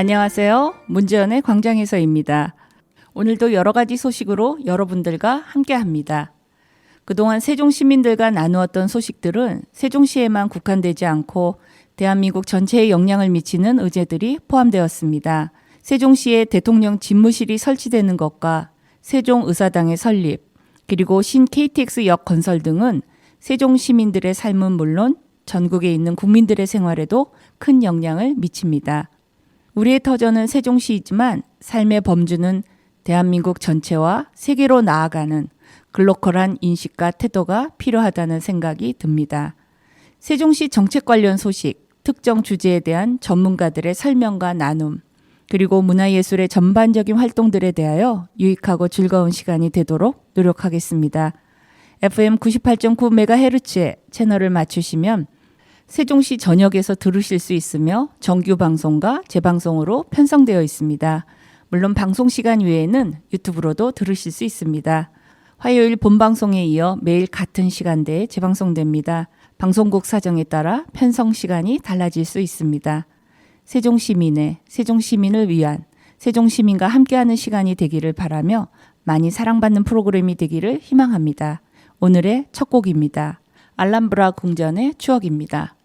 안녕하세요. 문재연의 광장에서입니다. 오늘도 여러 가지 소식으로 여러분들과 함께합니다. 그동안 세종 시민들과 나누었던 소식들은 세종시에만 국한되지 않고 대한민국 전체에 영향을 미치는 의제들이 포함되었습니다. 세종시에 대통령 집무실이 설치되는 것과 세종의사당의 설립, 그리고 신 KTX역 건설 등은 세종 시민들의 삶은 물론 전국에 있는 국민들의 생활에도 큰 영향을 미칩니다. 우리의 터전은 세종시이지만 삶의 범주는 대한민국 전체와 세계로 나아가는 글로컬한 인식과 태도가 필요하다는 생각이 듭니다. 세종시 정책 관련 소식, 특정 주제에 대한 전문가들의 설명과 나눔, 그리고 문화예술의 전반적인 활동들에 대하여 유익하고 즐거운 시간이 되도록 노력하겠습니다. FM 98.9MHz의 채널을 맞추시면 세종시 전역에서 들으실 수 있으며 정규 방송과 재방송으로 편성되어 있습니다. 물론 방송 시간 외에는 유튜브로도 들으실 수 있습니다. 화요일 본방송에 이어 매일 같은 시간대에 재방송됩니다. 방송국 사정에 따라 편성 시간이 달라질 수 있습니다. 세종시민의, 세종시민을 위한, 세종시민과 함께하는 시간이 되기를 바라며 많이 사랑받는 프로그램이 되기를 희망합니다. 오늘의 첫 곡입니다. 알람브라 궁전의 추억입니다.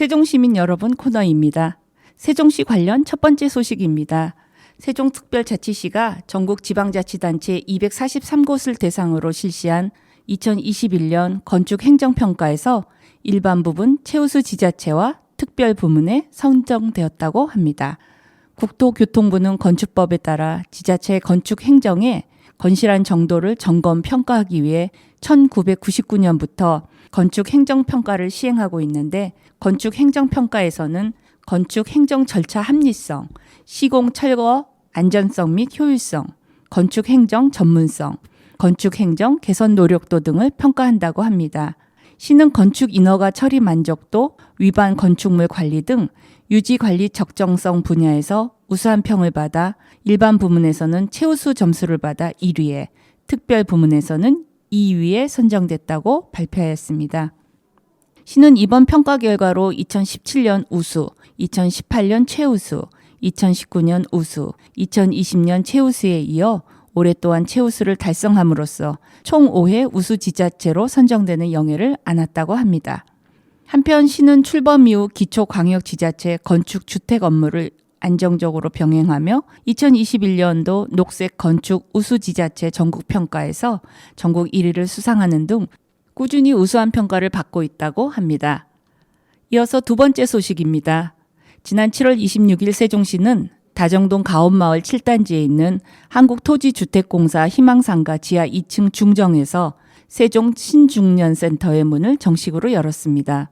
세종시민 여러분 코너입니다. 세종시 관련 첫 번째 소식입니다. 세종특별자치시가 전국 지방자치단체 243곳을 대상으로 실시한 2021년 건축행정평가에서 일반 부분 최우수 지자체와 특별 부문에 선정되었다고 합니다. 국토교통부는 건축법에 따라 지자체 건축 행정의 건실한 정도를 점검 평가하기 위해 1999년부터 건축 행정평가를 시행하고 있는데, 건축 행정평가에서는 건축 행정 절차 합리성, 시공 철거 안전성 및 효율성, 건축 행정 전문성, 건축 행정 개선 노력도 등을 평가한다고 합니다. 시는 건축 인허가 처리 만족도, 위반 건축물 관리 등 유지 관리 적정성 분야에서 우수한 평을 받아 일반 부문에서는 최우수 점수를 받아 1위에, 특별 부문에서는 2위에 선정됐다고 발표하였습니다. 시는 이번 평가 결과로 2017년 우수, 2018년 최우수, 2019년 우수, 2020년 최우수에 이어 올해 또한 최우수를 달성함으로써 총 5회 우수 지자체로 선정되는 영예를 안았다고 합니다. 한편 시는 출범 이후 기초광역지자체 건축주택 업무를 안정적으로 병행하며 2021년도 녹색 건축 우수지자체 전국평가에서 전국 1위를 수상하는 등 꾸준히 우수한 평가를 받고 있다고 합니다. 이어서 두 번째 소식입니다. 지난 7월 26일 세종시는 다정동 가온마을 7단지에 있는 한국토지주택공사 희망상가 지하 2층 중정에서 세종 신중년센터의 문을 정식으로 열었습니다.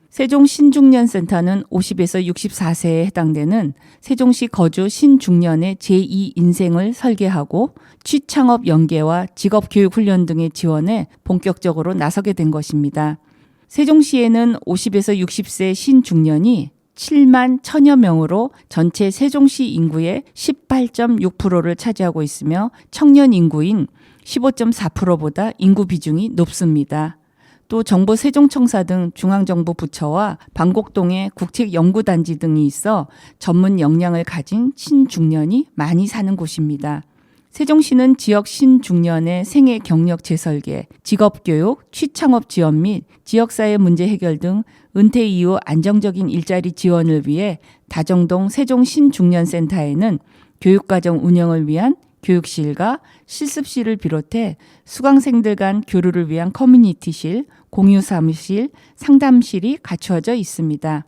세종 신중년센터는 50에서 64세에 해당되는 세종시 거주 신중년의 제2 인생을 설계하고 취창업 연계와 직업교육 훈련 등의 지원에 본격적으로 나서게 된 것입니다. 세종시에는 50에서 60세 신중년이 7만 1000여 명으로 전체 세종시 인구의 18.6%를 차지하고 있으며 청년 인구인 15.4%보다 인구 비중이 높습니다. 또 정부 세종청사 등 중앙정부 부처와 방곡동에 국책연구단지 등이 있어 전문 역량을 가진 신중년이 많이 사는 곳입니다. 세종시는 지역 신중년의 생애 경력 재설계, 직업교육, 취창업 지원 및 지역사회 문제 해결 등 은퇴 이후 안정적인 일자리 지원을 위해 다정동 세종 신중년센터에는 교육과정 운영을 위한 교육실과 실습실을 비롯해 수강생들 간 교류를 위한 커뮤니티실, 공유사무실, 상담실이 갖추어져 있습니다.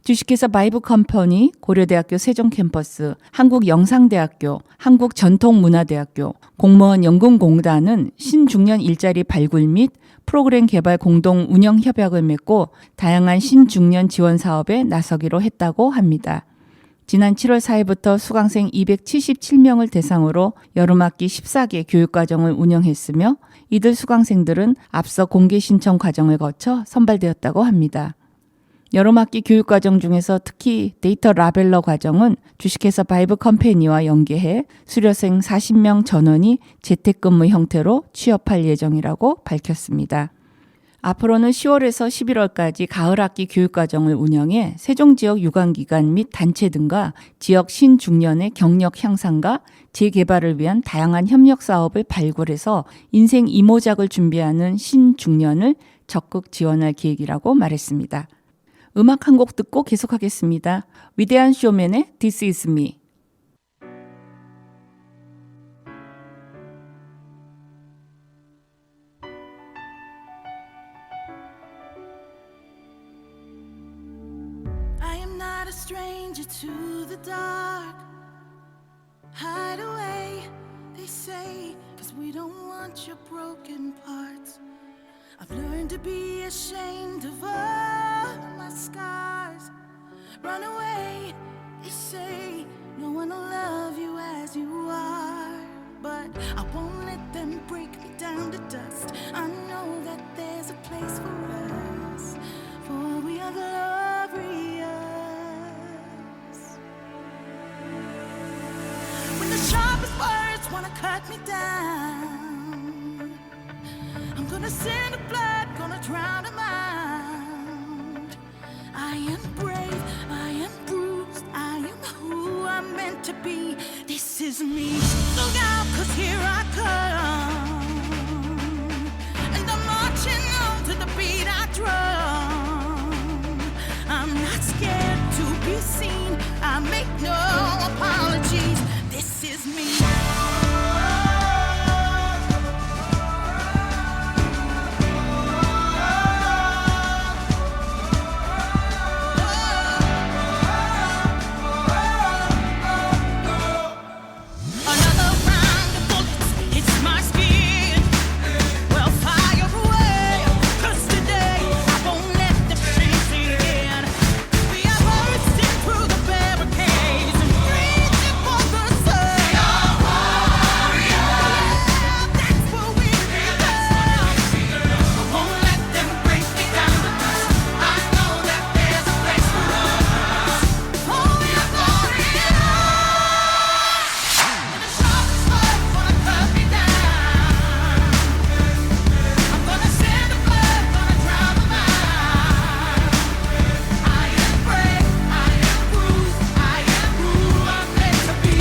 주식회사 바이브컴퍼니, 고려대학교 세종캠퍼스, 한국영상대학교, 한국전통문화대학교, 공무원 연금공단은 신중년 일자리 발굴 및 프로그램 개발 공동 운영 협약을 맺고 다양한 신중년 지원 사업에 나서기로 했다고 합니다. 지난 7월 4일부터 수강생 277명을 대상으로 여름학기 14개 교육과정을 운영했으며 이들 수강생들은 앞서 공개 신청 과정을 거쳐 선발되었다고 합니다. 여름학기 교육과정 중에서 특히 데이터 라벨러 과정은 주식회사 바이브컴퍼니와 연계해 수료생 40명 전원이 재택근무 형태로 취업할 예정이라고 밝혔습니다. 앞으로는 10월에서 11월까지 가을학기 교육과정을 운영해 세종지역 유관기관 및 단체 등과 지역 신중년의 경력 향상과 재개발을 위한 다양한 협력 사업을 발굴해서 인생 이모작을 준비하는 신중년을 적극 지원할 계획이라고 말했습니다. 음악 한 곡 듣고 계속하겠습니다. 위대한 쇼맨의 This Is Me. A stranger to the dark. Hide away, they say, 'cause we don't want your broken parts. I've learned to be ashamed of all my scars. Run away, they say, no one will love you as you are. But I won't let them break me down to dust. I know that there's a place for us, for we are glorious. When the sharpest words wanna cut me down, I'm gonna send the blood, gonna drown them out. I am brave, I am bruised, I am who I'm meant to be. This is me. Look out, 'cause here I come, and I'm marching on to the beat I drum. scene. I make no apologies. This is me. Another round of bullets hits my skin. Well, fire away, 'cause today I won't let the pain sink in. We are bursting through the barricades and reaching for the sun. We are warriors. That's what we become. I won't let them break me down. I know that there's a place for us. Oh, we are glorious. And the sharpest words wanna cut me down. I'm gonna send the blood, gonna drown the mind. I am brave, I am bruised, I am who I'm meant to be.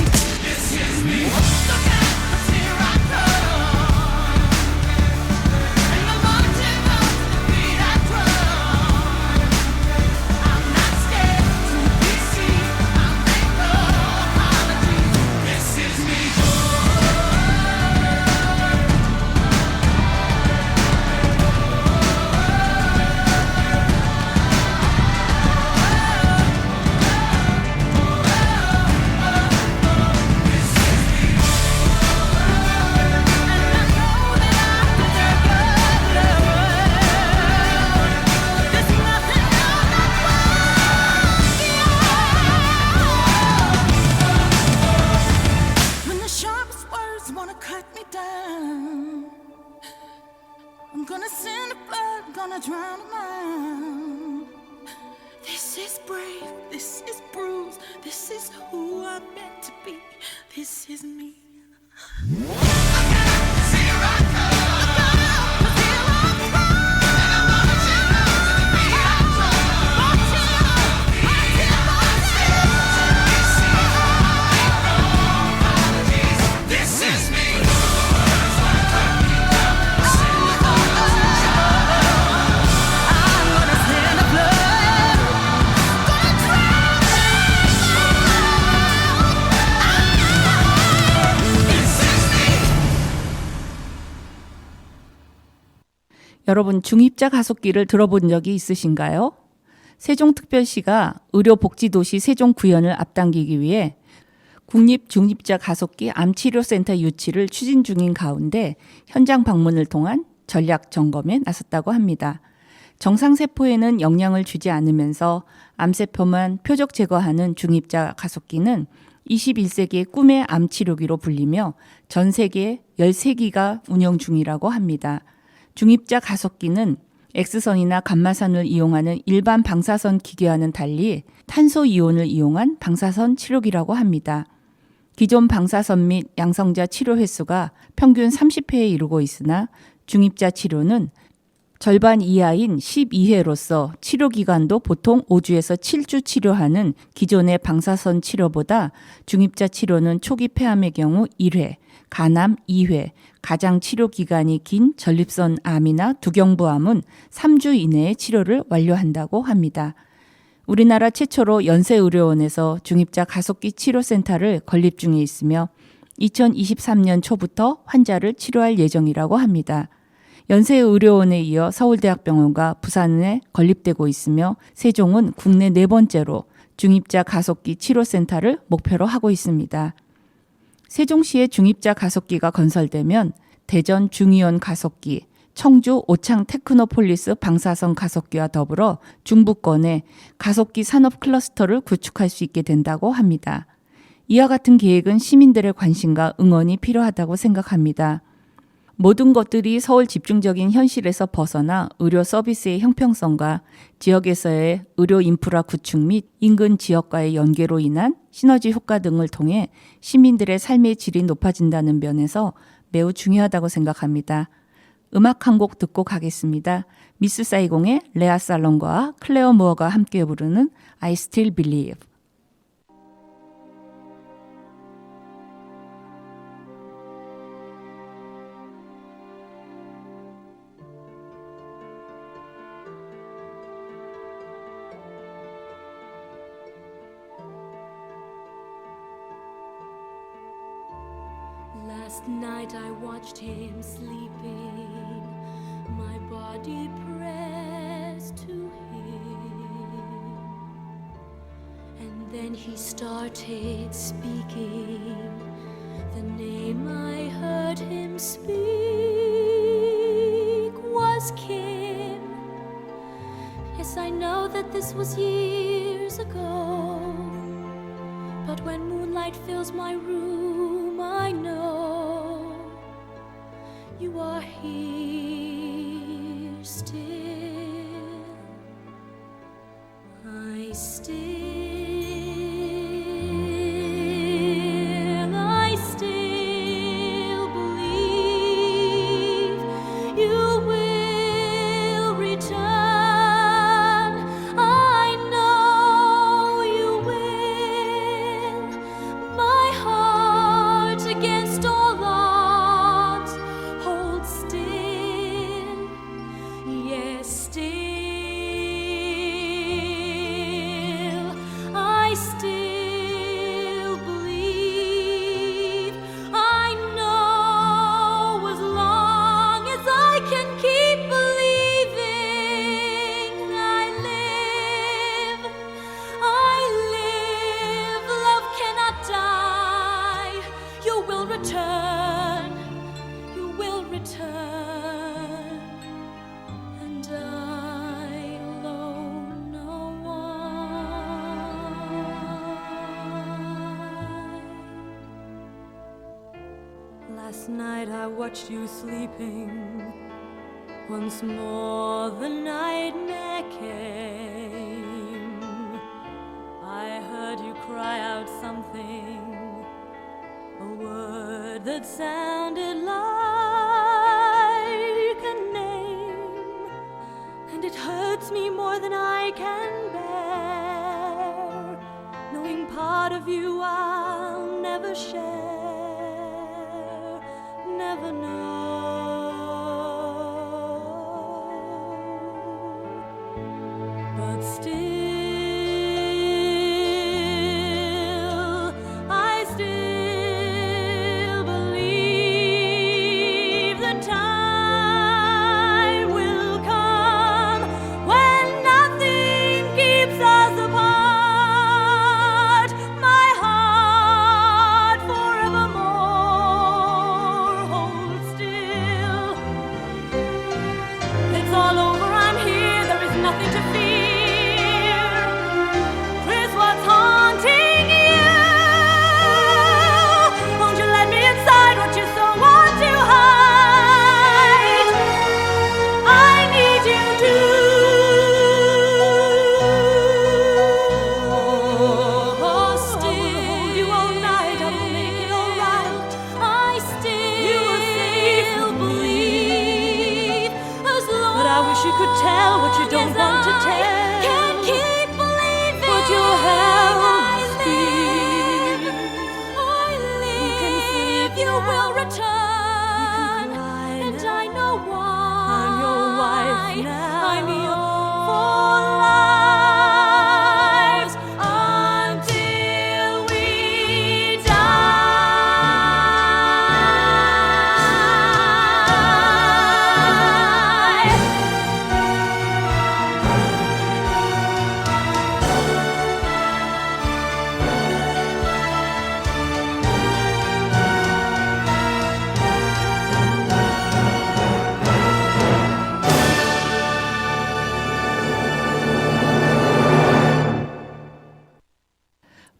This is me. Look out, 'cause here I come. And I'm marching on to the beat I drum. I'm not scared to be seen. I make no apologies. This is me. When the sharpest words wanna cut me down, I'm gonna send the blood, gonna drown a mind. This is brave, this is bruised, this is who I'm meant to be. This is me. 여러분 중입자 가속기를 들어본 적이 있으신가요? 세종특별시가 의료복지도시 세종구현을 앞당기기 위해 국립중입자 가속기 암치료센터 유치를 추진 중인 가운데 현장 방문을 통한 전략 점검에 나섰다고 합니다. 정상세포에는 영향을 주지 않으면서 암세포만 표적 제거하는 중입자 가속기는 21세기의 꿈의 암치료기로 불리며 전 세계 13기가 운영 중이라고 합니다. 중입자 가속기는 X선이나 감마선을 이용하는 일반 방사선 기계와는 달리 탄소 이온을 이용한 방사선 치료기라고 합니다. 기존 방사선 및 양성자 치료 횟수가 평균 30회에 이르고 있으나 중입자 치료는 절반 이하인 12회로서 치료 기간도 보통 5주에서 7주 치료하는 기존의 방사선 치료보다 중입자 치료는 초기 폐암의 경우 1회, 간암 2회, 가장 치료 기간이 긴 전립선 암이나 두경부암은 3주 이내에 치료를 완료한다고 합니다. 우리나라 최초로 연세의료원에서 중입자 가속기 치료센터를 건립 중에 있으며 2023년 초부터 환자를 치료할 예정이라고 합니다. 연세의료원에 이어 서울대학병원과 부산에 건립되고 있으며 세종은 국내 4번째로 중입자 가속기 치료센터를 목표로 하고 있습니다. 세종시의 중입자 가속기가 건설되면 대전 중의원 가속기, 청주 오창 테크노폴리스 방사선 가속기와 더불어 중부권에 가속기 산업 클러스터를 구축할 수 있게 된다고 합니다. 이와 같은 계획은 시민들의 관심과 응원이 필요하다고 생각합니다. 모든 것들이 서울 집중적인 현실에서 벗어나 의료 서비스의 형평성과 지역에서의 의료 인프라 구축 및 인근 지역과의 연계로 인한 시너지 효과 등을 통해 시민들의 삶의 질이 높아진다는 면에서 매우 중요하다고 생각합니다. 음악 한 곡 듣고 가겠습니다. 미스 사이공의 레아 살롱과 클레어 무어가 함께 부르는 I Still Believe. Last night I watched him sleeping, my body pressed to him, and then he started speaking. The name I heard him speak was Kim. Yes, I know that this was years ago, but when moonlight fills my room, I know you are here still. I still believe you will return. I know you will. My heart against all odds holds still. Yes, still. I still believe. I know as long as I can keep believing, I live. Love cannot die. You will return. You will return. And I alone know why. Last night I watched you sleeping. Once more the nightmare came. I heard you cry out something, a word that sounded like a name, and it hurts me more than I can bear, knowing part of you I'll never share, never know. But still, I still believe the time will come when nothing keeps us apart. My heart forevermore holds still. It's all over, I'm here, there is nothing to fear. Chris, what's haunting you? Won't you let me inside what you so want to hide? I need you to still. I'll hold you all night, I will make it all right. I still believe as long. But I wish you could tell what you don't want to tell. Can keep believing. Put your hands free. I live. You will return. And I know why. I'm your wife now. I'm yours for lives until we die.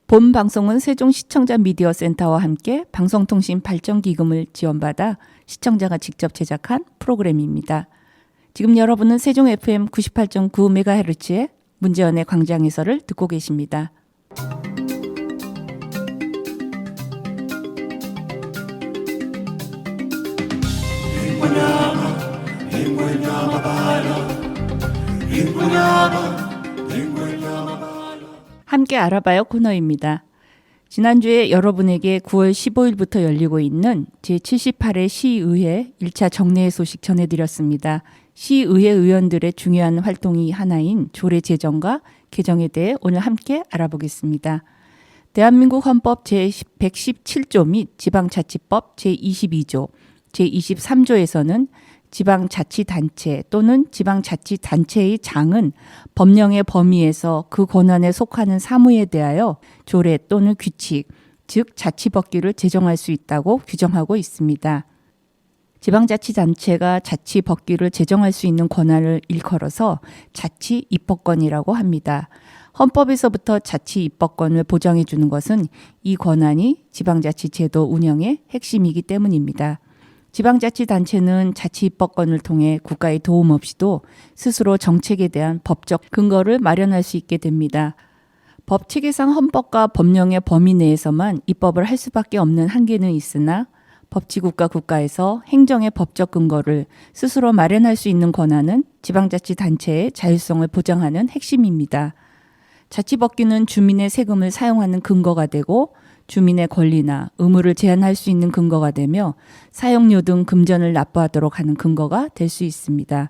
본 방송은 세종 시청자 미디어 센터와 함께 방송통신 발전기금을 지원받아 시청자가 직접 제작한 프로그램입니다. 지금 여러분은 세종 FM 98.9MHz의 문제연의 광장에서를 듣고 계십니다. 함께 알아봐요 코너입니다. 지난주에 여러분에게 9월 15일부터 열리고 있는 제78회 시의회 1차 정례회 소식 전해드렸습니다. 시의회 의원들의 중요한 활동이 하나인 조례 제정과 개정에 대해 오늘 함께 알아보겠습니다. 대한민국 헌법 제117조 및 지방자치법 제22조, 제23조에서는 지방자치단체 또는 지방자치단체의 장은 법령의 범위에서 그 권한에 속하는 사무에 대하여 조례 또는 규칙, 즉 자치법규를 제정할 수 있다고 규정하고 있습니다. 지방자치단체가 자치법규를 제정할 수 있는 권한을 일컬어서 자치입법권이라고 합니다. 헌법에서부터 자치입법권을 보장해 주는 것은 이 권한이 지방자치제도 운영의 핵심이기 때문입니다. 지방자치단체는 자치입법권을 통해 국가의 도움 없이도 스스로 정책에 대한 법적 근거를 마련할 수 있게 됩니다. 법체계상 헌법과 법령의 범위 내에서만 입법을 할 수밖에 없는 한계는 있으나 법치국가 국가에서 행정의 법적 근거를 스스로 마련할 수 있는 권한은 지방자치단체의 자율성을 보장하는 핵심입니다. 자치법규는 주민의 세금을 사용하는 근거가 되고 주민의 권리나 의무를 제한할 수 있는 근거가 되며 사용료 등 금전을 납부하도록 하는 근거가 될 수 있습니다.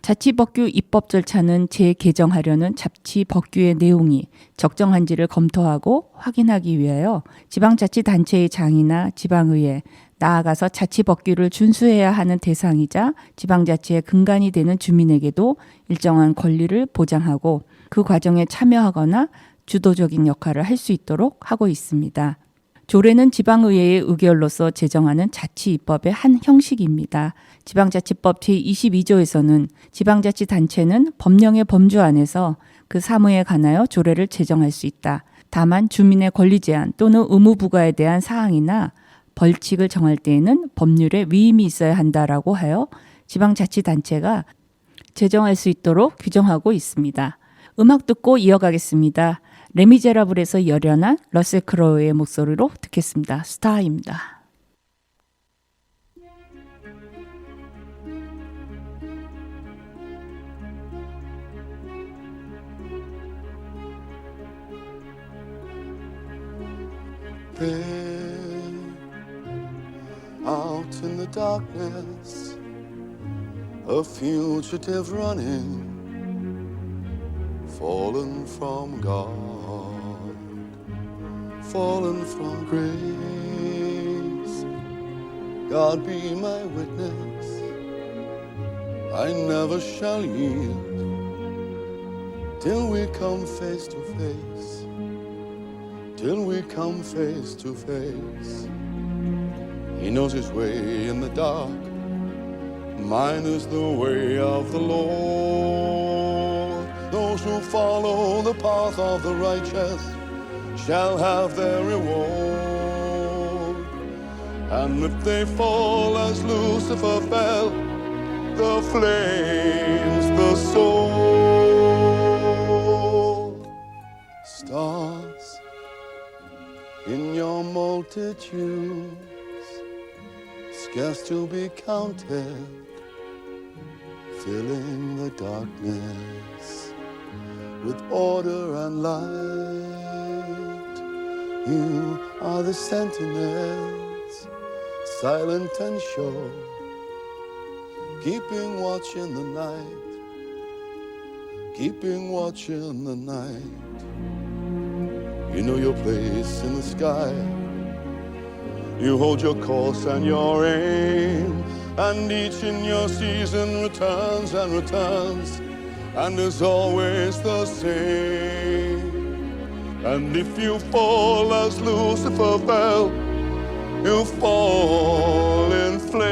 자치법규 입법 절차는 재개정하려는 자치법규의 내용이 적정한지를 검토하고 확인하기 위하여 지방자치단체의 장이나 지방의회, 나아가서 자치법규를 준수해야 하는 대상이자 지방자치의 근간이 되는 주민에게도 일정한 권리를 보장하고 그 과정에 참여하거나 주도적인 역할을 할 수 있도록 하고 있습니다. 조례는 지방의회의 의결로서 제정하는 자치입법의 한 형식입니다. 지방자치법 제22조에서는 지방자치단체는 법령의 범주 안에서 그 사무에 관하여 조례를 제정할 수 있다. 다만 주민의 권리 제한 또는 의무 부과에 대한 사항이나 벌칙을 정할 때에는 법률에 위임이 있어야 한다라고 하여 지방자치단체가 제정할 수 있도록 규정하고 있습니다. 음악 듣고 이어가겠습니다. 레미제라블에서 열연한 러셀 크로우의 목소리로 듣겠습니다. 스타입니다. There, out in the darkness, a fugitive running, fallen from God, fallen from grace. God be my witness, I never shall yield till we come face to face, till we come face to face. He knows his way in the dark, mine is the way of the Lord. Those who follow the path of the righteous shall have their reward. And if they fall as Lucifer fell, the flames, the soul. Stars in your multitudes, scarce to be counted, filling the darkness with order and light. You are the sentinels, silent and sure, keeping watch in the night, keeping watch in the night. You know your place in the sky, you hold your course and your aim, and each in your season returns and returns, and is always the same. And if you fall as Lucifer fell, you fall in flames.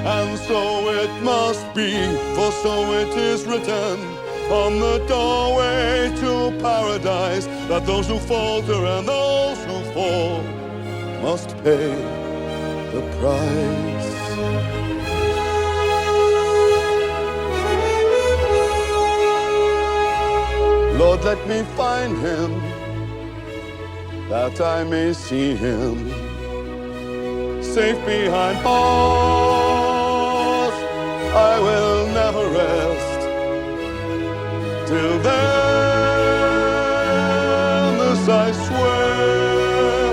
And so it must be, for so it is written on the doorway to paradise, that those who falter and those who fall must pay the price. Lord, let me find him, that I may see him safe behind bars. I will never rest till then. This I swear,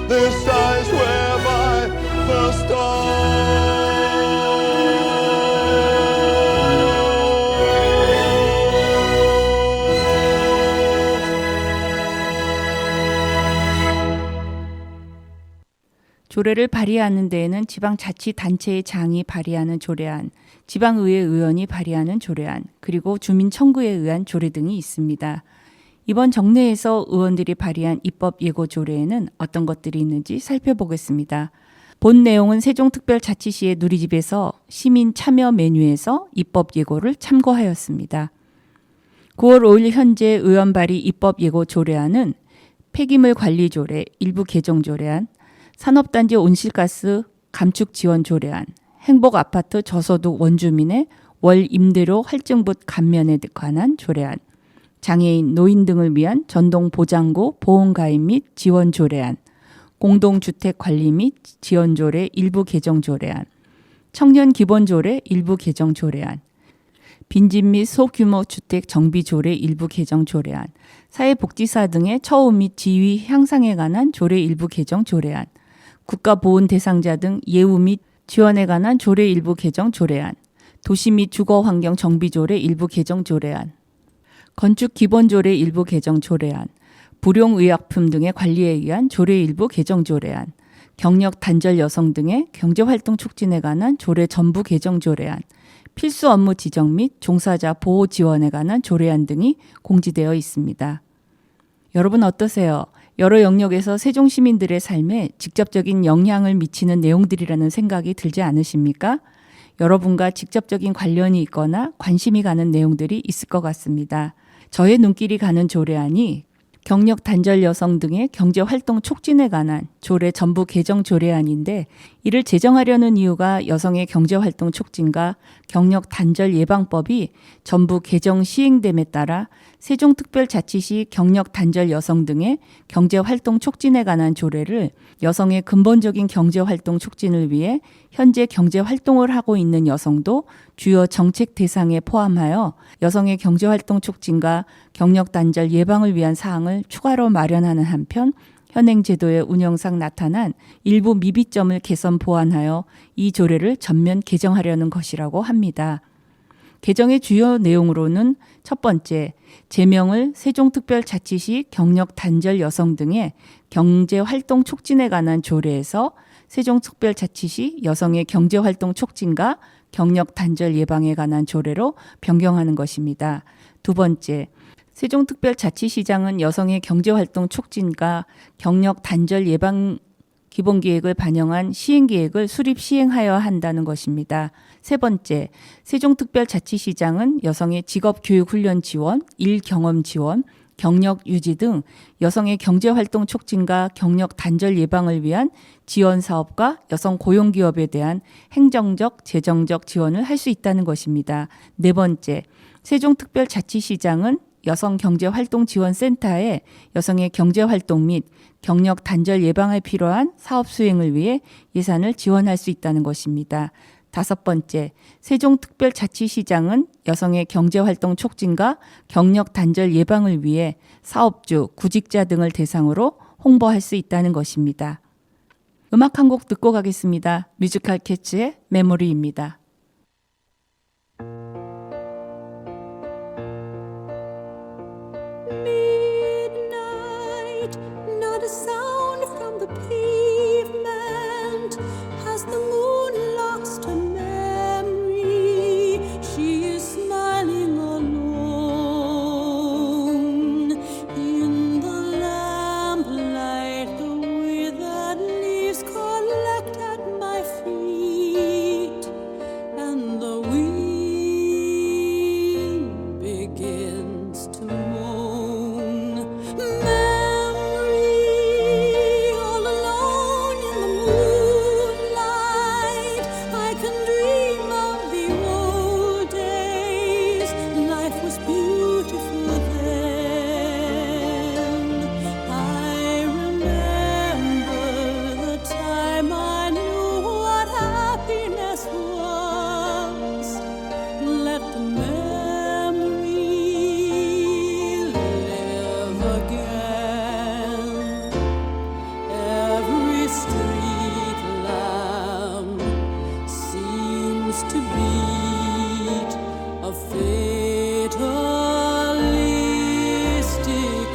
this I swear by the stars. 조례를 발의하는 데에는 지방자치단체의 장이 발의하는 조례안, 지방의회 의원이 발의하는 조례안, 그리고 주민청구에 의한 조례 등이 있습니다. 이번 정례에서 의원들이 발의한 입법 예고 조례에는 어떤 것들이 있는지 살펴보겠습니다. 본 내용은 세종특별자치시의 누리집에서 시민 참여 메뉴에서 입법 예고를 참고하였습니다. 9월 5일 현재 의원 발의 입법 예고 조례안은 폐기물 관리 조례, 일부 개정 조례안, 산업단지 온실가스 감축 지원 조례안, 행복아파트 저소득 원주민의 월 임대료 할증분 감면에 관한 조례안, 장애인, 노인 등을 위한 전동보장구 보험가입 및 지원 조례안, 공동주택 관리 및 지원 조례 일부 개정 조례안, 청년 기본 조례 일부 개정 조례안, 빈집 및 소규모 주택 정비 조례 일부 개정 조례안, 사회복지사 등의 처우 및 지위 향상에 관한 조례 일부 개정 조례안, 국가보훈 대상자 등 예우 및 지원에 관한 조례 일부 개정 조례안, 도시 및 주거환경 정비 조례 일부 개정 조례안, 건축 기본 조례 일부 개정 조례안, 불용의약품 등의 관리에 의한 조례 일부 개정 조례안, 경력 단절 여성 등의 경제활동 촉진에 관한 조례 전부 개정 조례안, 필수 업무 지정 및 종사자 보호 지원에 관한 조례안 등이 공지되어 있습니다. 여러분 어떠세요? 여러 영역에서 세종 시민들의 삶에 직접적인 영향을 미치는 내용들이라는 생각이 들지 않으십니까? 여러분과 직접적인 관련이 있거나 관심이 가는 내용들이 있을 것 같습니다. 저의 눈길이 가는 조례안이 경력 단절 여성 등의 경제활동 촉진에 관한 조례 전부 개정 조례안인데, 이를 제정하려는 이유가 여성의 경제활동 촉진과 경력 단절 예방법이 전부 개정 시행됨에 따라 세종특별자치시 경력 단절 여성 등의 경제활동 촉진에 관한 조례를 여성의 근본적인 경제활동 촉진을 위해 현재 경제활동을 하고 있는 여성도 주요 정책 대상에 포함하여 여성의 경제활동 촉진과 경력 단절 예방을 위한 사항을 추가로 마련하는 한편, 현행 제도의 운영상 나타난 일부 미비점을 개선 보완하여 이 조례를 전면 개정하려는 것이라고 합니다. 개정의 주요 내용으로는 첫 번째, 제명을 세종특별자치시 경력 단절 여성 등의 경제활동 촉진에 관한 조례에서 세종특별자치시 여성의 경제활동 촉진과 경력 단절 예방에 관한 조례로 변경하는 것입니다. 두 번째, 세종특별자치시장은 여성의 경제활동 촉진과 경력 단절 예방 기본계획을 반영한 시행계획을 수립 시행하여야 한다는 것입니다. 세 번째, 세종특별자치시장은 여성의 직업교육훈련 지원, 일경험 지원, 경력 유지 등 여성의 경제활동 촉진과 경력 단절 예방을 위한 지원 사업과 여성 고용기업에 대한 행정적, 재정적 지원을 할 수 있다는 것입니다. 네 번째, 세종특별자치시장은 여성경제활동지원센터에 여성의 경제활동 및 경력 단절 예방에 필요한 사업 수행을 위해 예산을 지원할 수 있다는 것입니다. 다섯 번째, 세종특별자치시장은 여성의 경제활동 촉진과 경력 단절 예방을 위해 사업주, 구직자 등을 대상으로 홍보할 수 있다는 것입니다. 음악 한 곡 듣고 가겠습니다. 뮤지컬 캐츠의 메모리입니다. Midnight, not a sound from the pavement. Has the moon lost her memory? She is smiling alone in the lamplight. The withered leaves collect at my feet, and the wind begins to moan. Memory, all alone in the moonlight, I can dream of the old days. Life was beautiful then. I remember the time I knew what happiness was. Let the memory live again. Every street lamp seems to beat a fatalistic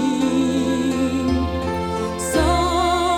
warning. Some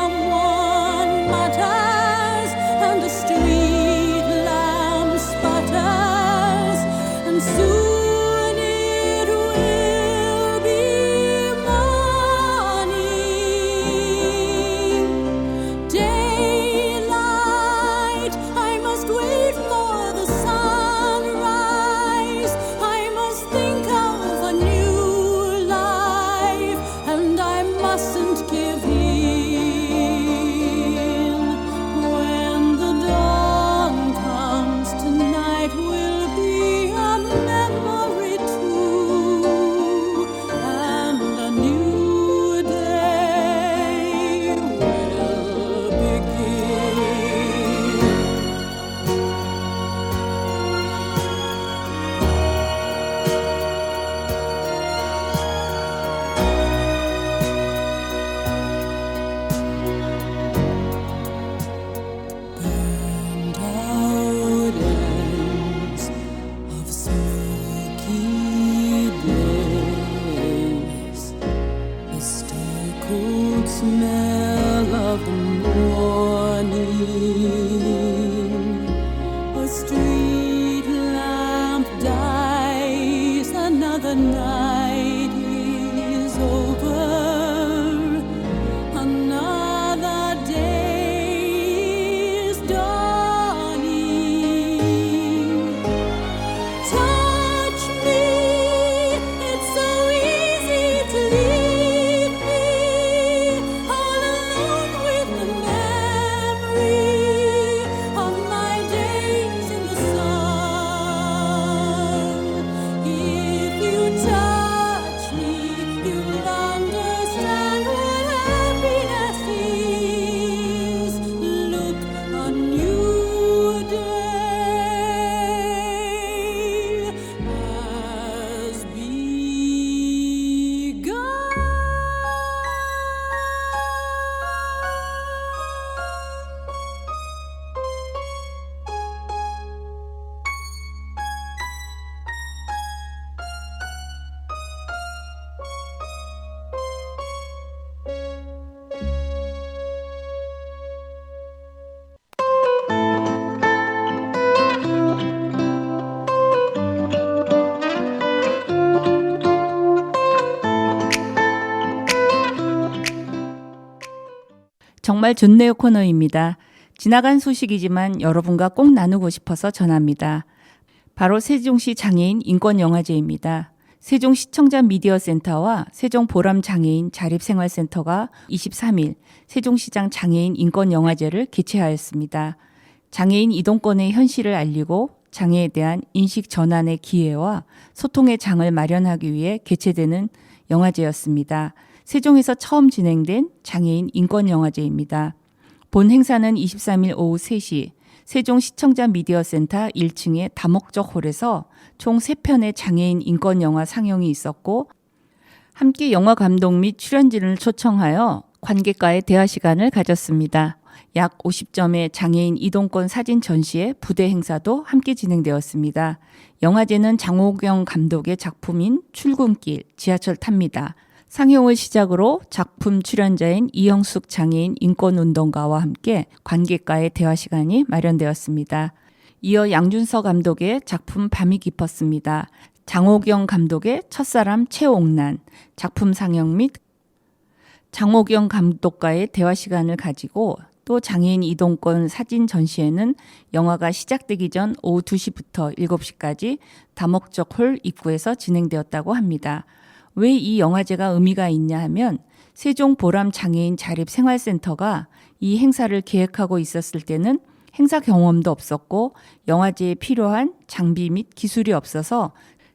정말 좋네요 코너입니다. 지나간 소식이지만 여러분과 꼭 나누고 싶어서 전합니다. 바로 세종시 장애인 인권영화제입니다. 세종시청자 미디어센터와 세종보람장애인 자립생활센터가 23일 세종시장 장애인 인권영화제를 개최하였습니다. 장애인 이동권의 현실을 알리고 장애에 대한 인식 전환의 기회와 소통의 장을 마련하기 위해 개최되는 영화제였습니다. 세종에서 처음 진행된 장애인 인권영화제입니다. 본 행사는 23일 오후 3시 세종시청자 미디어센터 1층의 다목적 홀에서 총 3편의 장애인 인권영화 상영이 있었고 함께 영화 감독 및 출연진을 초청하여 관객과의 대화 시간을 가졌습니다. 약 50점의 장애인 이동권 사진 전시회 부대 행사도 함께 진행되었습니다. 영화제는 장호경 감독의 작품인 출근길, 지하철 탑니다. 상영을 시작으로 작품 출연자인 이영숙 장애인 인권운동가와 함께 관객과의 대화 시간이 마련되었습니다. 이어 양준서 감독의 작품 밤이 깊었습니다. 장호경 감독의 첫사람 최옥란, 작품 상영 및 장호경 감독과의 대화 시간을 가지고 또 장애인 이동권 사진 전시회는 영화가 시작되기 전 오후 2시부터 7시까지 다목적 홀 입구에서 진행되었다고 합니다. 왜 이 영화제가 의미가 있냐 하면 세종 보람 장애인 자립생활센터가 이 행사를 계획하고 있었을 때는 행사 경험도 없었고 영화제에 필요한 장비 및 기술이 없어서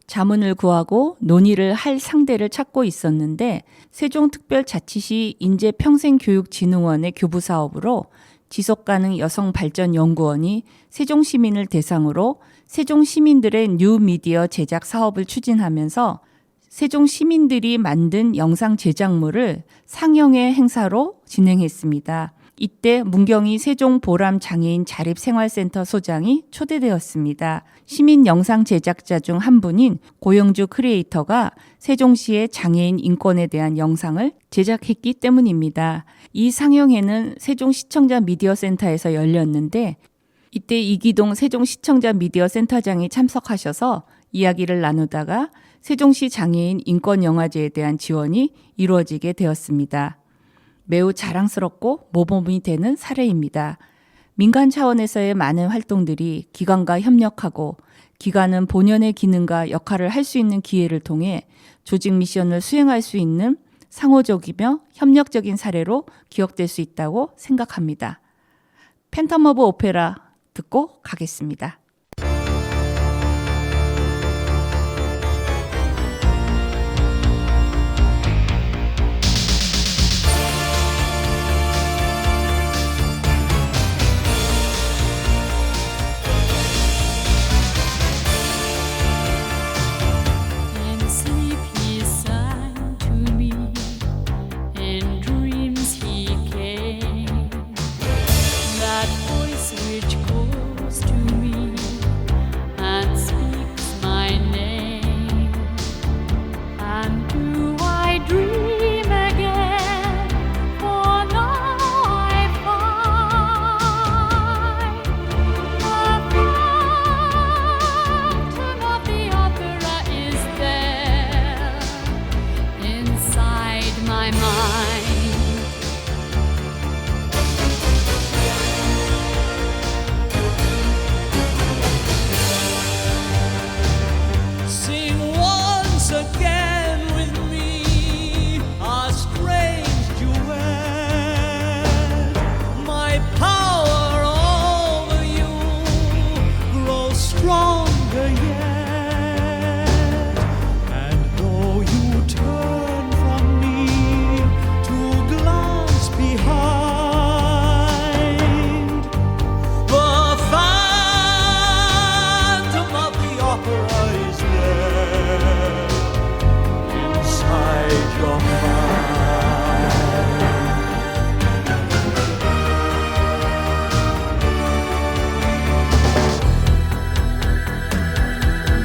자문을 구하고 논의를 할 상대를 찾고 있었는데 세종특별자치시 인재평생교육진흥원의 교부사업으로 지속가능 여성발전연구원이 세종시민을 대상으로 세종시민들의 뉴미디어 제작 사업을 추진하면서 세종시민들이 만든 영상 제작물을 상영회 행사로 진행했습니다. 이때 문경희 세종보람장애인 자립생활센터 소장이 초대되었습니다. 시민 영상 제작자 중 한 분인 고영주 크리에이터가 세종시의 장애인 인권에 대한 영상을 제작했기 때문입니다. 이 상영회는 세종시청자 미디어센터에서 열렸는데 이때 이기동 세종시청자 미디어센터장이 참석하셔서 이야기를 나누다가 세종시 장애인 인권영화제에 대한 지원이 이루어지게 되었습니다. 매우 자랑스럽고 모범이 되는 사례입니다. 민간 차원에서의 많은 활동들이 기관과 협력하고 기관은 본연의 기능과 역할을 할 수 있는 기회를 통해 조직 미션을 수행할 수 있는 상호적이며 협력적인 사례로 기억될 수 있다고 생각합니다. 팬텀 오브 오페라 듣고 가겠습니다. In sleep he sang to me, in dreams he came. That voice which calls to me and speaks my name. And do I dream again? For now I find a fountain of the opera is there inside my mind. Sing once again with me a strange duet. My power over you grows stronger yet. And though you turn from me to glance behind, the phantom of the opera is there inside your mind.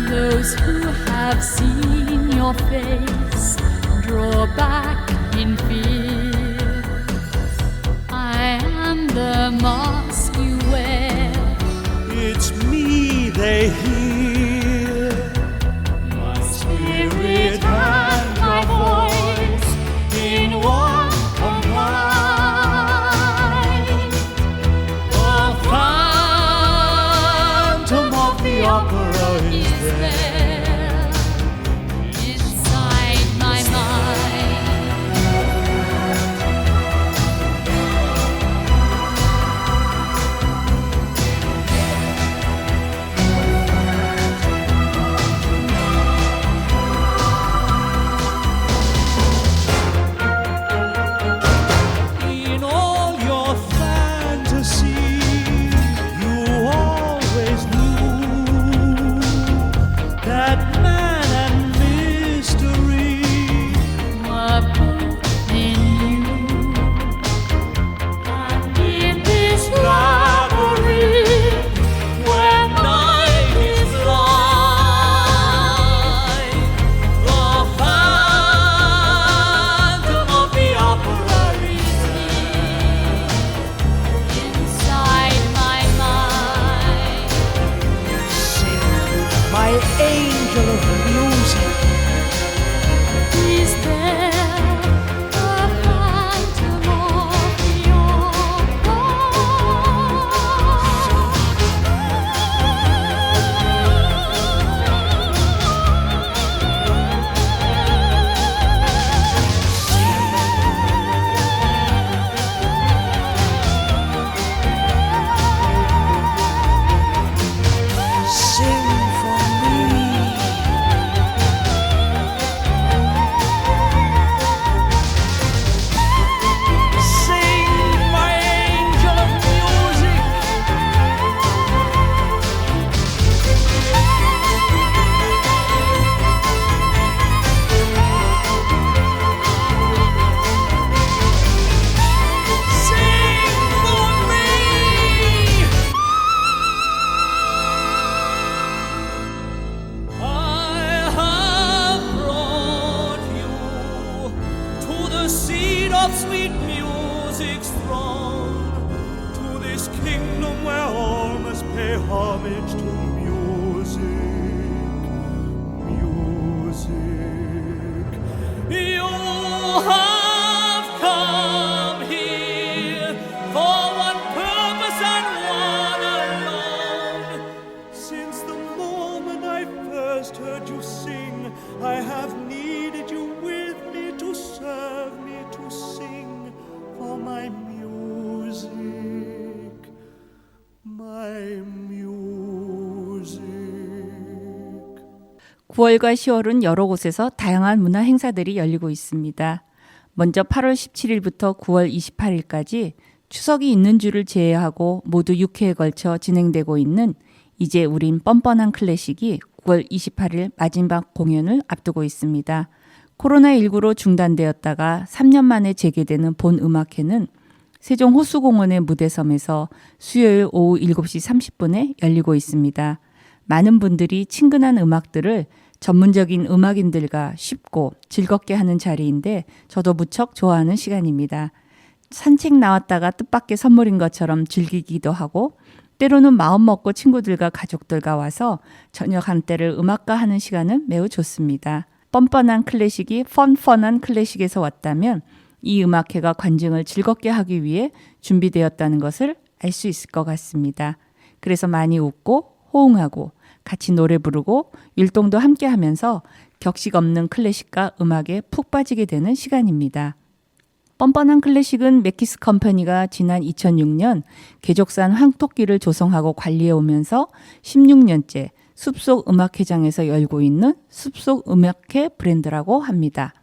Those who have seen your face draw back in fear. I am the mask you wear. It's me they hear, my spirit and my voice in one combine. the opera is there inside my mind. in all your fantasy. You always knew that man and mystery. Were both in you, and in this robbery, where night is light, The phantom of the opera is inside my mind. Sing, my angel of music. Is there a phantom of the Sing for me. Sing, my angel of music. Sing for me. I have brought you to the seat of sweet music's throne, to this kingdom where all must pay homage to music, music. You have come here for one purpose and one alone. Since the moment I first heard you sing, I have needed you with me to serve me, to sing for my music, my music. 9월과 10월은 여러 곳에서 다양한 문화 행사들이 열리고 있습니다. 먼저 8월 17일부터 9월 28일까지 추석이 있는 주를 제외하고 모두 6회에 걸쳐 진행되고 있는 이제 우린 뻔뻔한 클래식이 9월 28일 마지막 공연을 앞두고 있습니다. 코로나19로 중단되었다가 3년 만에 재개되는 본 음악회는 세종 호수공원의 무대섬에서 수요일 오후 7시 30분에 열리고 있습니다. 많은 분들이 친근한 음악들을 전문적인 음악인들과 쉽고 즐겁게 하는 자리인데 저도 무척 좋아하는 시간입니다. 산책 나왔다가 뜻밖의 선물인 것처럼 즐기기도 하고 때로는 마음 먹고 친구들과 가족들과 와서 저녁 한때를 음악과 하는 시간은 매우 좋습니다. 뻔뻔한 클래식이 펀펀한 클래식에서 왔다면 이 음악회가 관중을 즐겁게 하기 위해 준비되었다는 것을 알 수 있을 것 같습니다. 그래서 많이 웃고 호응하고 같이 노래 부르고 율동도 함께 하면서 격식 없는 클래식과 음악에 푹 빠지게 되는 시간입니다. 뻔뻔한 클래식은 맥키스 컴퍼니가 지난 2006년 개족산 황토끼를 조성하고 관리해 오면서 16년째 숲속 음악회장에서 열고 있는 숲속 음악회 브랜드라고 합니다.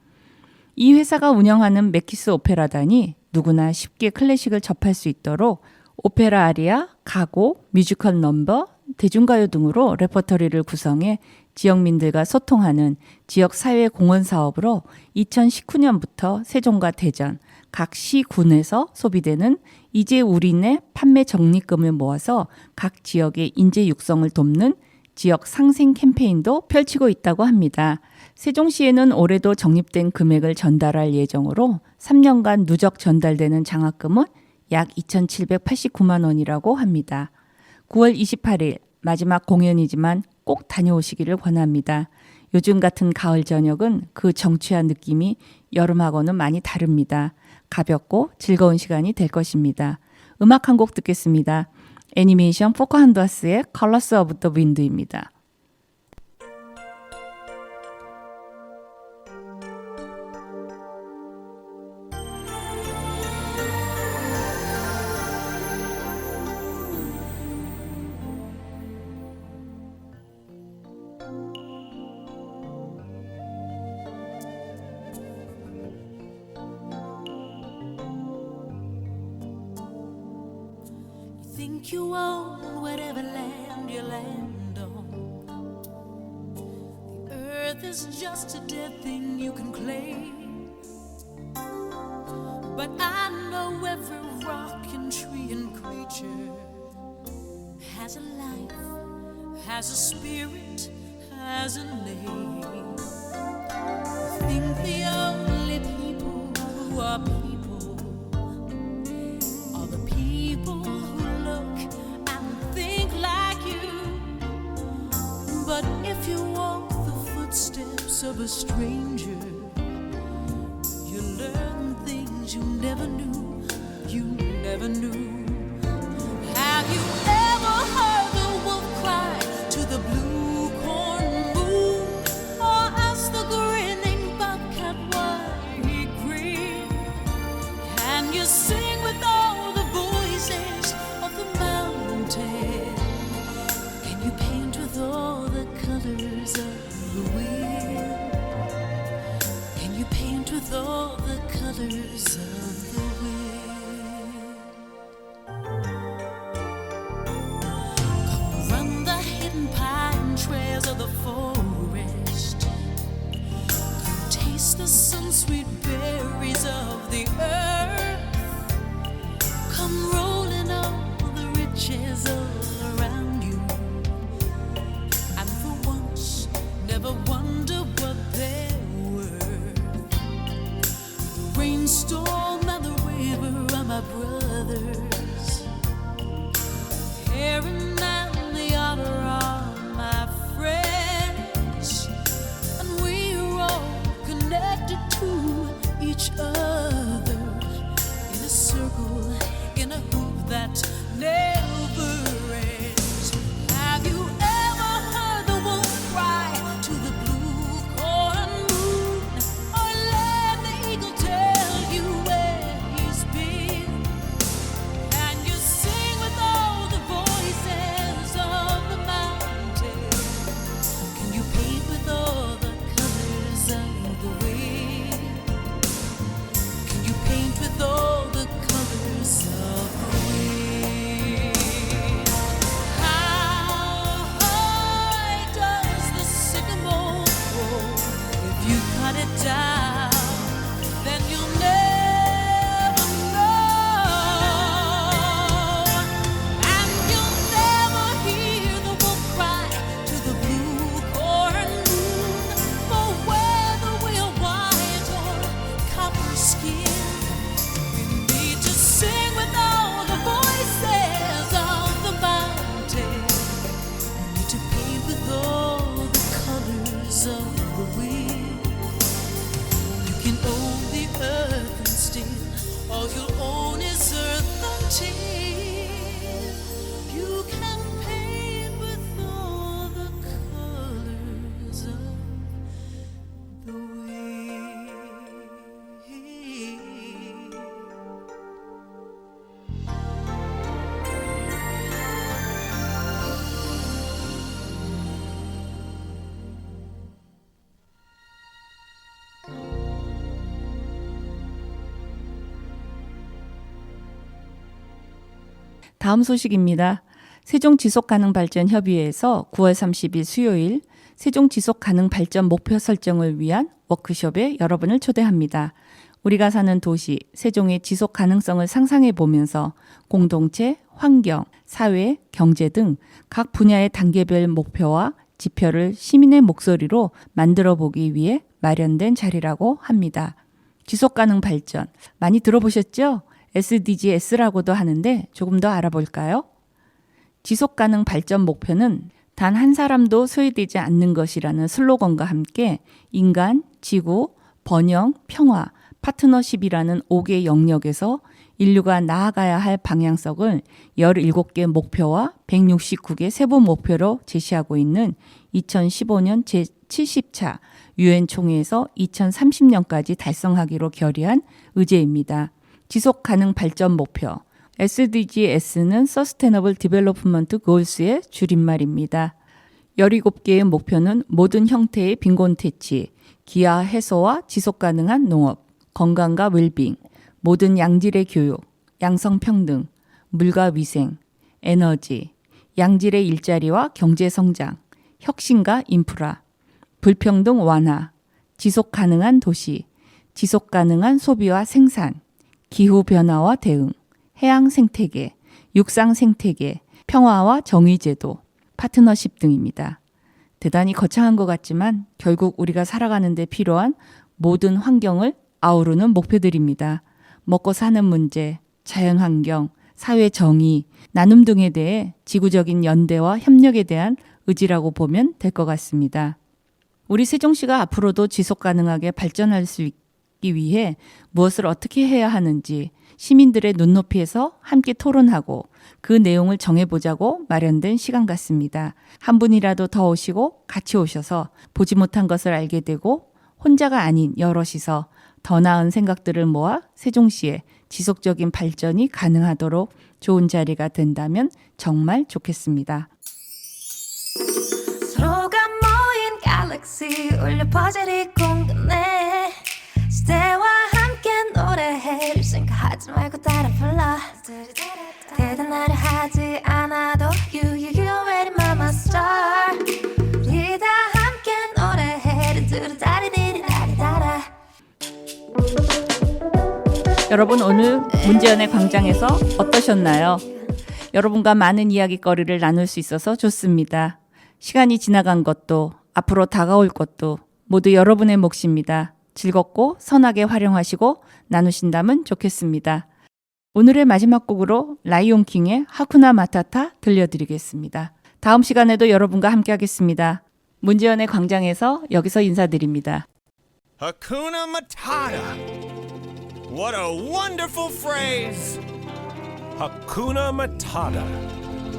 이 회사가 운영하는 맥키스 오페라단이 누구나 쉽게 클래식을 접할 수 있도록 오페라 아리아, 가곡, 뮤지컬 넘버, 대중가요 등으로 레퍼토리를 구성해 지역민들과 소통하는 지역사회 공헌 사업으로 2019년부터 세종과 대전, 각 시군에서 소비되는 이제 우리네 판매 적립금을 모아서 각 지역의 인재 육성을 돕는 지역 상생 캠페인도 펼치고 있다고 합니다. 세종시에는 올해도 적립된 금액을 전달할 예정으로 3년간 누적 전달되는 장학금은 약 2,789만 원이라고 합니다. 9월 28일 마지막 공연이지만 꼭 다녀오시기를 권합니다. 요즘 같은 가을 저녁은 그 정취한 느낌이 여름하고는 많이 다릅니다. 가볍고 즐거운 시간이 될 것입니다. 음악 한 곡 듣겠습니다. 애니메이션 포카한다스의 컬러스 오브 더 윈드입니다. Think you own whatever land you land on. The earth is just a dead thing you can claim. But I know every rock and tree and creature has a life, has a spirit, has a name. I think the only people who are people are the people who look and think like you. But if you walk the footsteps of a stranger, you learn things you never knew, you never knew. Have you ever heard the wolf cry to the blue corn moon, or ask the grinning bobcat why he grinned? Can you sing with all the voices of the mountain? Can you paint with all the colors of the wind? Can you paint with all the colors of the wind? Come run the hidden pine trails of the forest. Come taste the sun-sweet berries of the earth. Come rolling all the riches all around you, and for once never wonder what they're worth. The rainstorm and the river are my brothers. Heron and the otter are my friends, and we're all connected to each other in a circle, in a hoop that never ends. Have you ever heard the wolf cry to the blue corn moon, or let the eagle tell you where he's been? Can you sing with all the voices of the mountain? Can you paint with all the colors of the wind? Can you paint with all the colors of the wind? How high does the sycamore grow? If you cut it down, then you'll never know. And you'll never hear the wolf cry to the blue corn moon, for whether we're white or copper skin, we need to sing with all the voices of the mountain. We need to paint with all the colors of the wind. You can own the earth and still all you'll own is earth until you can paint with all the colors of the wind. 다음 소식입니다. 세종지속가능발전협의회에서 9월 30일 수요일 세종지속가능발전 목표 설정을 위한 워크숍에 여러분을 초대합니다. 우리가 사는 도시 세종의 지속 가능성을 상상해 보면서 공동체, 환경, 사회, 경제 등 각 분야의 단계별 목표와 지표를 시민의 목소리로 만들어 보기 위해 마련된 자리라고 합니다. 지속가능 발전 많이 들어보셨죠? SDGs라고도 하는데 조금 더 알아볼까요? 지속가능 발전 목표는 단 한 사람도 소외되지 않는 것이라는 슬로건과 함께 인간, 지구, 번영, 평화, 파트너십이라는 5개 영역에서 인류가 나아가야 할 방향성을 17개 목표와 169개 세부 목표로 제시하고 있는 2015년 제70차 유엔 총회에서 2030년까지 달성하기로 결의한 의제입니다. 지속 가능 발전 목표 SDGs는 Sustainable Development Goals의 줄임말입니다. 17개의 목표는 모든 형태의 빈곤 퇴치, 기아 해소와 지속 가능한 농업, 건강과 웰빙, 모든 양질의 교육, 양성평등, 물과 위생, 에너지, 양질의 일자리와 경제 성장, 혁신과 인프라, 불평등 완화, 지속 가능한 도시, 지속 가능한 소비와 생산, 기후 변화와 대응, 해양 생태계, 육상 생태계, 평화와 정의 제도, 파트너십 등입니다. 대단히 거창한 것 같지만 결국 우리가 살아가는 데 필요한 모든 환경을 아우르는 목표들입니다. 먹고 사는 문제, 자연환경, 사회 정의, 나눔 등에 대해 지구적인 연대와 협력에 대한 의지라고 보면 될 것 같습니다. 우리 세종시가 앞으로도 지속 가능하게 발전할 수 있기 위해 무엇을 어떻게 해야 하는지 시민들의 눈높이에서 함께 토론하고 그 내용을 정해보자고 마련된 시간 같습니다. 한 분이라도 더 오시고 같이 오셔서 보지 못한 것을 알게 되고 혼자가 아닌 여럿이서 더 나은 생각들을 모아 세종시의 지속적인 발전이 가능하도록 좋은 자리가 된다면 정말 좋겠습니다. 서로가 모인 갤럭시 울려 퍼즐이 공간에 시대와 함께 노래해 생각하지 말고 따라 불러 대단하려 하지 않아도 You already my star 우리 다 함께 노래해 두루다리디리다리다라. 여러분 오늘 문제연의 광장에서 어떠셨나요? 여러분과 많은 이야기거리를 나눌 수 있어서 좋습니다. 시간이 지나간 것도 앞으로 다가올 것도 모두 여러분의 몫입니다. 즐겁고 선하게 활용하시고 나누신다면 좋겠습니다. 오늘의 마지막 곡으로 라이온킹의 하쿠나 마타타 들려드리겠습니다. 다음 시간에도 여러분과 함께하겠습니다. 문제연의 광장에서 여기서 인사드립니다. Hakuna Matata. What a wonderful phrase. Hakuna Matata.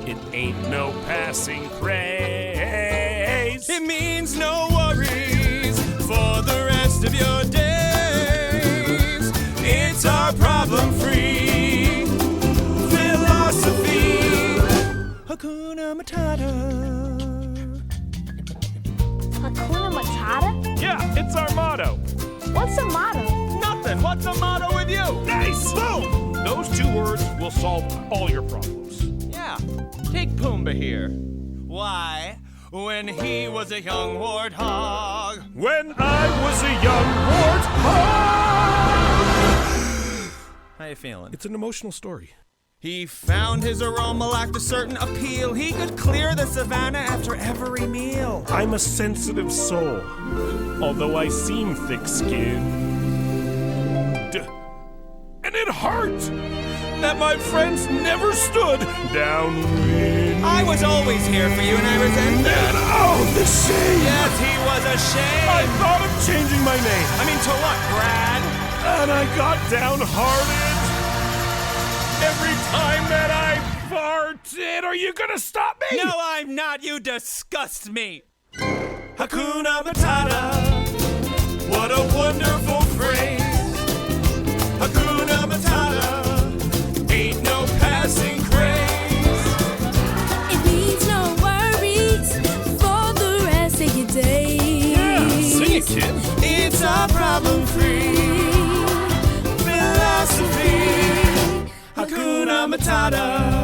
It ain't no passing craze. It means no worries for the rest of your days. It's our problem-free philosophy. Hakuna Matata. Hakuna Matata? Yeah, it's our motto. What's a motto? Nothing. What's the motto with you? Nice! Boom! Those 2 words will solve all your problems. Yeah. Take Pumbaa here. Why? When he was a young warthog. When I was a young warthog! How you feeling? It's an emotional story. He found his aroma lacked a certain appeal. He could clear the savannah after every meal. I'm a sensitive soul, although I seem thick-skinned. And it hurt that my friends never stood downwind. I was always here for you and I resent that. And oh, the shame! Yes, he was ashamed. I thought of changing my name, I mean, to what, Brad? and I got downhearted. Every time that I farted, are you gonna stop me? No, I'm not. You disgust me. Hakuna Matata. What a wonderful phrase. Hakuna Matata. Ain't no passing craze. It means no worries for the rest of your days. Yeah, sing it, kid. It's a problem-free philosophy. Hakuna Matata.